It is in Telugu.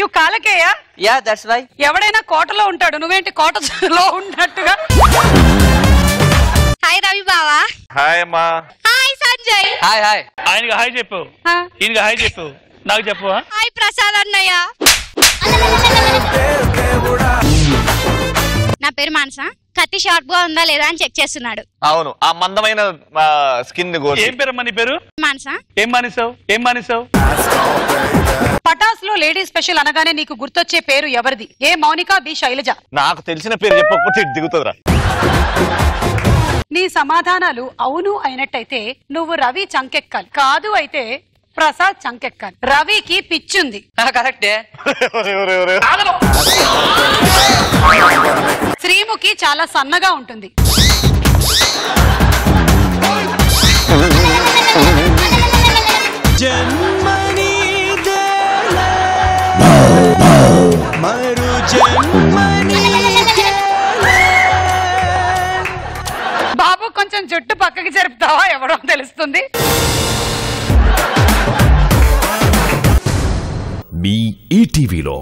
నువ్వు కాలకేయా? Yeah that's why. ఎవడైనా కోటలో ఉంటాడు, నువ్వేంటి కోటలో ఉన్నట్టుగా? హాయ్ రవి బావా. హాయ్ అమ్మా. హాయ్ సంజయ్. Hi hi. ఆయనకి హాయ్ చెప్పు, ఈయనకి హాయ్ చెప్పు, నాకు చెప్పు. హాయ్ ప్రసాద్ అన్నయ్య. నా పేరు మానస. కత్తి షార్ప్ గా ఉందా లేదా అని చెక్ చేస్తున్నాడు. అవును, ఆ మందమైన స్కిన్. ఏం పేరమ్మా నీ పేరు? మానస. ఏం మానేసావు? పటాస్ లో లేడీ స్పెషల్ అనగానే నీకు గుర్తొచ్చే పేరు ఎవరిది? ఏ మౌనిక, బి శైలజ? నాకు తెలిసిన పేరు చెప్పకపోతే దిగుతుందిరా. నీ సమాధానాలు అవును అయినట్టయితే నువ్వు రవి చంకెక్కాలి, కాదు అయితే ప్రసాద్ చంకెక్కాలి. రవికి పిచ్చుంది. కరెక్టే. శ్రీముఖి చాలా సన్నగా ఉంటుంది. బాబు కొంచెం జుట్టు పక్కకి జరుపుతావా? ఎవడో తెలుస్తుంది. మీ ఈటీవీలో